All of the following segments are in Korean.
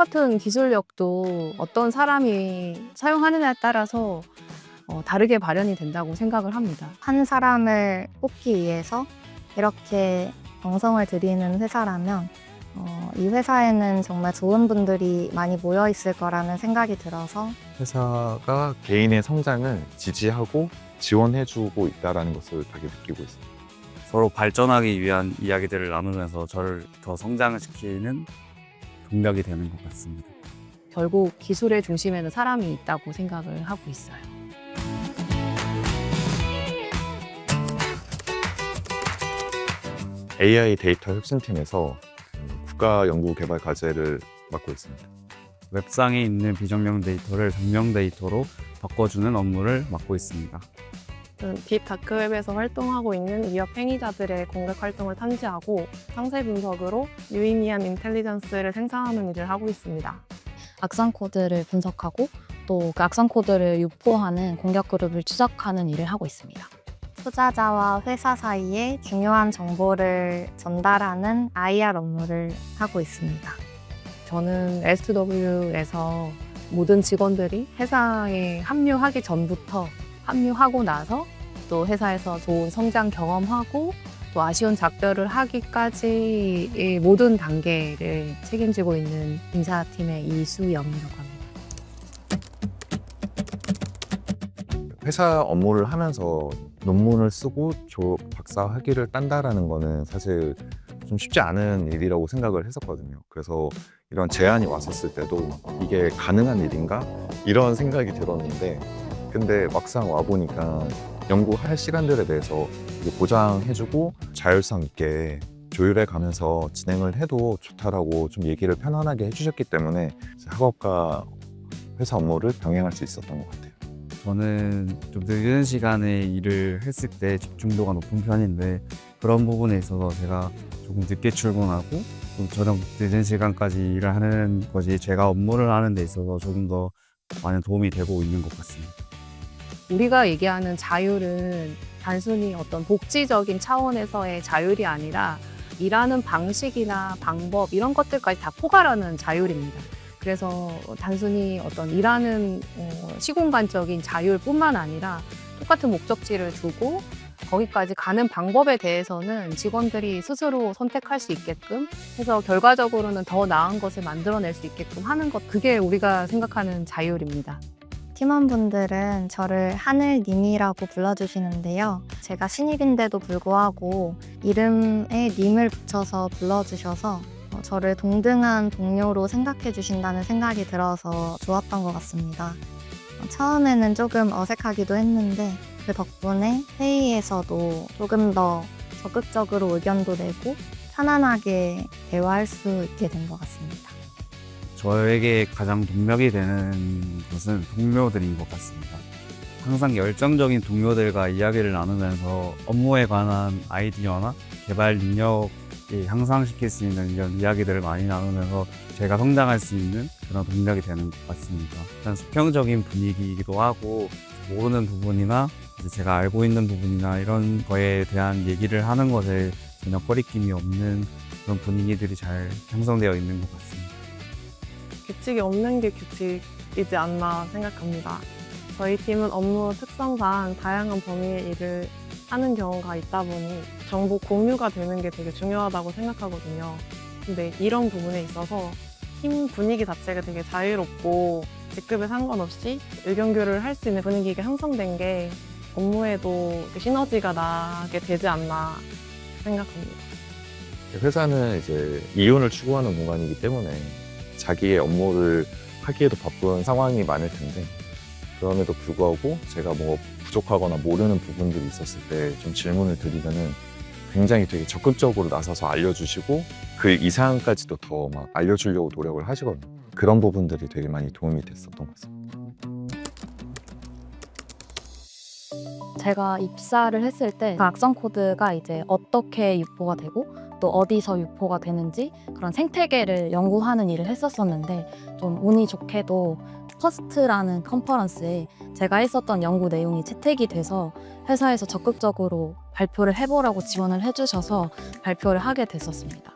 똑같은 기술력도 어떤 사람이 사용하느냐에 따라서 다르게 발현이 된다고 생각을 합니다. 한 사람을 뽑기 위해서 이렇게 정성을 들이는 회사라면 이 회사에는 정말 좋은 분들이 많이 모여 있을 거라는 생각이 들어서 회사가 개인의 성장을 지지하고 지원해주고 있다는 것을 되게 느끼고 있습니다. 서로 발전하기 위한 이야기들을 나누면서 저를 더 성장을 시키는 동력이 되는 것 같습니다. 결국 기술의 중심에는 사람이 있다고 생각을 하고 있어요. AI 데이터 혁신팀에서 국가연구개발 과제를 맡고 있습니다. 웹상에 있는 비정령 데이터를 정령 데이터로 바꿔주는 업무를 맡고 있습니다. 딥다크웹에서 활동하고 있는 위협 행위자들의 공격 활동을 탐지하고 상세 분석으로 유의미한 인텔리전스를 생산하는 일을 하고 있습니다. 악성 코드를 분석하고 또 그 악성 코드를 유포하는 공격 그룹을 추적하는 일을 하고 있습니다. 투자자와 회사 사이에 중요한 정보를 전달하는 IR 업무를 하고 있습니다. 저는 SW에서 모든 직원들이 회사에 합류하기 전부터 합류하고 나서 또 회사에서 좋은 성장 경험하고 또 아쉬운 작별을 하기까지의 모든 단계를 책임지고 있는 인사팀의 이수영이라고 합니다. 회사 업무를 하면서 논문을 쓰고 박사 학위를 딴다라는 거는 사실 좀 쉽지 않은 일이라고 생각을 했었거든요. 그래서 이런 제안이 왔었을 때도 이게 가능한 일인가? 이런 생각이 들었는데 근데 막상 와보니까 연구할 시간들에 대해서 보장해주고 자율성 있게 조율해 가면서 진행을 해도 좋다라고 좀 얘기를 편안하게 해주셨기 때문에 학업과 회사 업무를 병행할 수 있었던 것 같아요. 저는 좀 늦은 시간에 일을 했을 때 집중도가 높은 편인데 그런 부분에 있어서 제가 조금 늦게 출근하고 좀 저녁 늦은 시간까지 일을 하는 것이 제가 업무를 하는 데 있어서 조금 더 많은 도움이 되고 있는 것 같습니다. 우리가 얘기하는 자율은 단순히 어떤 복지적인 차원에서의 자율이 아니라 일하는 방식이나 방법 이런 것들까지 다 포괄하는 자율입니다. 그래서 단순히 어떤 일하는 시공간적인 자율뿐만 아니라 똑같은 목적지를 두고 거기까지 가는 방법에 대해서는 직원들이 스스로 선택할 수 있게끔 해서 결과적으로는 더 나은 것을 만들어낼 수 있게끔 하는 것, 그게 우리가 생각하는 자율입니다. 팀원분들은 저를 하늘님이라고 불러주시는데요. 제가 신입인데도 불구하고 이름에 님을 붙여서 불러주셔서 저를 동등한 동료로 생각해 주신다는 생각이 들어서 좋았던 것 같습니다. 처음에는 조금 어색하기도 했는데 그 덕분에 회의에서도 조금 더 적극적으로 의견도 내고 편안하게 대화할 수 있게 된 것 같습니다. 저에게 가장 동력이 되는 것은 동료들인 것 같습니다. 항상 열정적인 동료들과 이야기를 나누면서 업무에 관한 아이디어나 개발 능력을 향상시킬 수 있는 이런 이야기들을 많이 나누면서 제가 성장할 수 있는 그런 동력이 되는 것 같습니다. 일단 수평적인 분위기이기도 하고 모르는 부분이나 이제 제가 알고 있는 부분이나 이런 거에 대한 얘기를 하는 것에 전혀 꺼리낌이 없는 그런 분위기들이 잘 형성되어 있는 것 같습니다. 규칙이 없는 게 규칙이지 않나 생각합니다. 저희 팀은 업무 특성상 다양한 범위의 일을 하는 경우가 있다 보니 정보 공유가 되는 게 되게 중요하다고 생각하거든요. 근데 이런 부분에 있어서 팀 분위기 자체가 되게 자유롭고 직급에 상관없이 의견 교류를 할 수 있는 분위기가 형성된 게 업무에도 시너지가 나게 되지 않나 생각합니다. 회사는 이제 이윤을 추구하는 공간이기 때문에 자기의 업무를 하기에도 바쁜 상황이 많을 텐데 그럼에도 불구하고 제가 뭐 부족하거나 모르는 부분들이 있었을 때 좀 질문을 드리면은 굉장히 되게 적극적으로 나서서 알려주시고 그 이상까지도 더 막 알려주려고 노력을 하시거든요. 그런 부분들이 되게 많이 도움이 됐었던 것 같습니다. 제가 입사를 했을 때 그 악성 코드가 이제 어떻게 유포가 되고 또 어디서 유포가 되는지 그런 생태계를 연구하는 일을 했었었는데 좀 운이 좋게도 퍼스트라는 컨퍼런스에 제가 했었던 연구 내용이 채택이 돼서 회사에서 적극적으로 발표를 해보라고 지원을 해주셔서 발표를 하게 됐었습니다.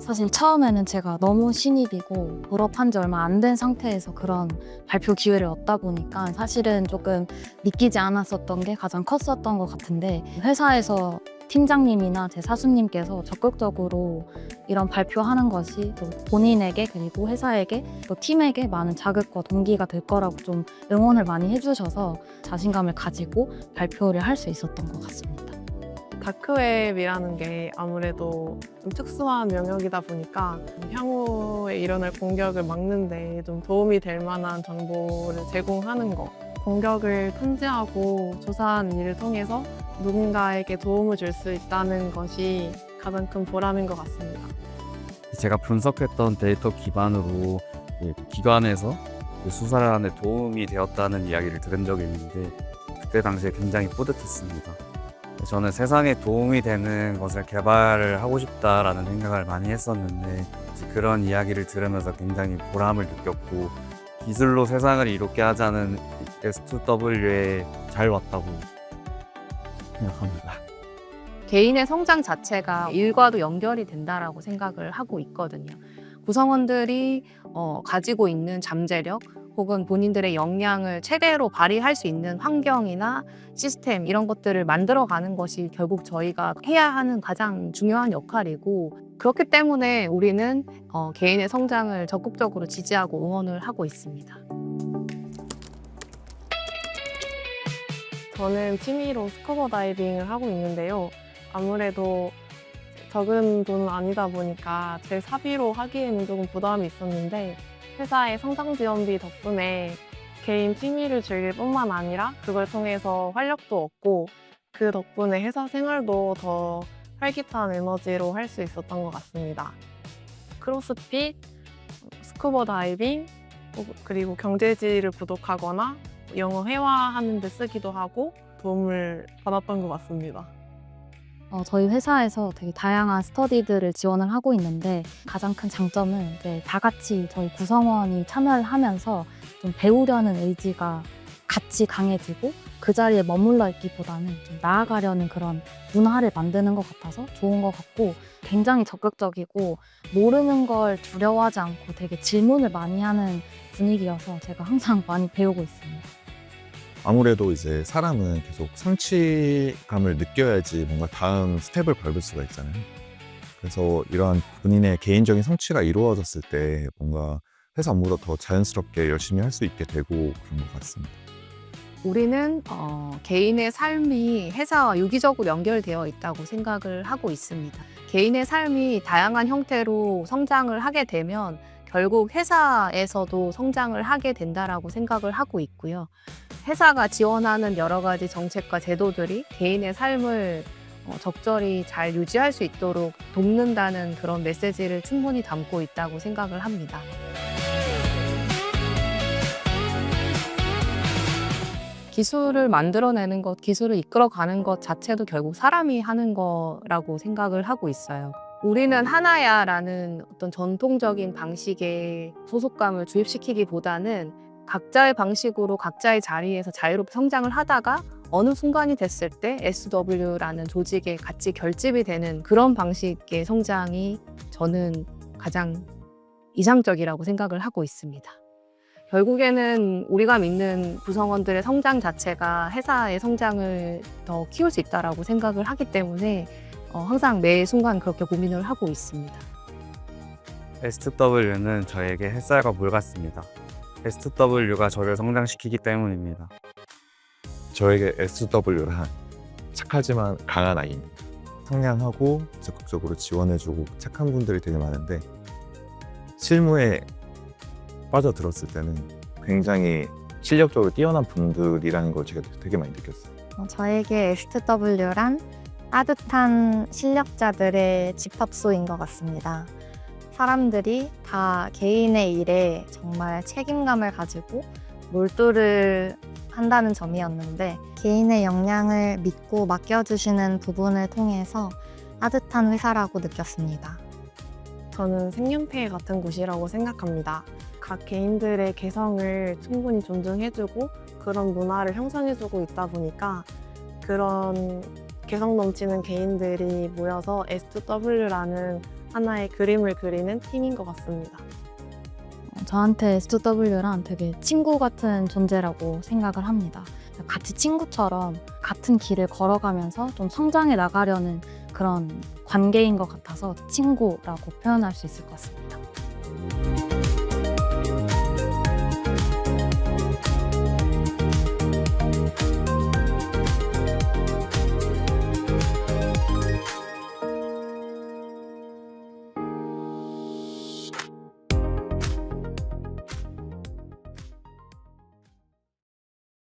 사실 처음에는 제가 너무 신입이고 졸업한 지 얼마 안 된 상태에서 그런 발표 기회를 얻다 보니까 사실은 조금 믿기지 않았었던 게 가장 컸었던 것 같은데, 회사에서 팀장님이나 제 사수님께서 적극적으로 이런 발표하는 것이 또 본인에게 그리고 회사에게 또 팀에게 많은 자극과 동기가 될 거라고 좀 응원을 많이 해주셔서 자신감을 가지고 발표를 할 수 있었던 것 같습니다. 다크웹이라는 게 아무래도 좀 특수한 영역이다 보니까 향후에 일어날 공격을 막는데 좀 도움이 될 만한 정보를 제공하는 것, 공격을 탐지하고 조사하는 일을 통해서 누군가에게 도움을 줄 수 있다는 것이 가장 큰 보람인 것 같습니다. 제가 분석했던 데이터 기반으로 기관에서 수사를 하는 데 도움이 되었다는 이야기를 들은 적이 있는데, 그때 당시에 굉장히 뿌듯했습니다. 저는 세상에 도움이 되는 것을 개발을 하고 싶다라는 생각을 많이 했었는데, 그런 이야기를 들으면서 굉장히 보람을 느꼈고, 기술로 세상을 이롭게 하자는 S2W에 잘 왔다고 생각합니다. 개인의 성장 자체가 일과도 연결이 된다라고 생각을 하고 있거든요. 구성원들이 가지고 있는 잠재력 혹은 본인들의 역량을 최대로 발휘할 수 있는 환경이나 시스템 이런 것들을 만들어가는 것이 결국 저희가 해야 하는 가장 중요한 역할이고, 그렇기 때문에 우리는 개인의 성장을 적극적으로 지지하고 응원을 하고 있습니다. 저는 취미로 스쿠버 다이빙을 하고 있는데요. 아무래도 적은 돈은 아니다 보니까 제 사비로 하기에는 조금 부담이 있었는데, 회사의 성장 지원비 덕분에 개인 취미를 즐길 뿐만 아니라 그걸 통해서 활력도 얻고, 그 덕분에 회사 생활도 더 활기찬 에너지로 할 수 있었던 것 같습니다. 크로스핏, 스쿠버 다이빙, 그리고 경제지를 구독하거나 영어 회화하는 데 쓰기도 하고 도움을 받았던 것 같습니다. 저희 회사에서 되게 다양한 스터디들을 지원을 하고 있는데, 가장 큰 장점은 이제 다 같이 저희 구성원이 참여를 하면서 좀 배우려는 의지가 같이 강해지고, 그 자리에 머물러 있기보다는 좀 나아가려는 그런 문화를 만드는 것 같아서 좋은 것 같고, 굉장히 적극적이고 모르는 걸 두려워하지 않고 되게 질문을 많이 하는 분위기여서 제가 항상 많이 배우고 있습니다. 아무래도 이제 사람은 계속 성취감을 느껴야지 뭔가 다음 스텝을 밟을 수가 있잖아요. 그래서 이러한 본인의 개인적인 성취가 이루어졌을 때 뭔가 회사 업무도 더 자연스럽게 열심히 할 수 있게 되고 그런 것 같습니다. 우리는 개인의 삶이 회사와 유기적으로 연결되어 있다고 생각을 하고 있습니다. 개인의 삶이 다양한 형태로 성장을 하게 되면 결국 회사에서도 성장을 하게 된다라고 생각을 하고 있고요. 회사가 지원하는 여러 가지 정책과 제도들이 개인의 삶을 적절히 잘 유지할 수 있도록 돕는다는 그런 메시지를 충분히 담고 있다고 생각을 합니다. 기술을 만들어내는 것, 기술을 이끌어가는 것 자체도 결국 사람이 하는 거라고 생각을 하고 있어요. 우리는 하나야라는 어떤 전통적인 방식의 소속감을 주입시키기보다는 각자의 방식으로 각자의 자리에서 자유롭게 성장을 하다가 어느 순간이 됐을 때 SW라는 조직에 같이 결집이 되는 그런 방식의 성장이 저는 가장 이상적이라고 생각을 하고 있습니다. 결국에는 우리가 믿는 구성원들의 성장 자체가 회사의 성장을 더 키울 수 있다고 생각을 하기 때문에 항상 매 순간 그렇게 고민을 하고 있습니다. S2W는 저에게 햇살과 물 같습니다. S2W가 저를 성장시키기 때문입니다. 저에게 SW란 착하지만 강한 아이입니다. 상냥하고 적극적으로 지원해주고 착한 분들이 되게 많은데, 실무에 빠져들었을 때는 굉장히 실력적으로 뛰어난 분들이라는 걸 제가 되게 많이 느꼈어요. 저에게 S2W란 따뜻한 실력자들의 집합소인 것 같습니다. 사람들이 다 개인의 일에 정말 책임감을 가지고 몰두를 한다는 점이었는데, 개인의 역량을 믿고 맡겨주시는 부분을 통해서 따뜻한 회사라고 느꼈습니다. 저는 생명태 같은 곳이라고 생각합니다. 각 개인들의 개성을 충분히 존중해주고 그런 문화를 형성해주고 있다 보니까 그런 개성 넘치는 개인들이 모여서 S2W라는 하나의 그림을 그리는 팀인 것 같습니다. 저한테 S2W랑 되게 친구 같은 존재라고 생각을 합니다. 같이 친구처럼 같은 길을 걸어가면서 좀 성장해 나가려는 그런 관계인 것 같아서 친구라고 표현할 수 있을 것 같습니다.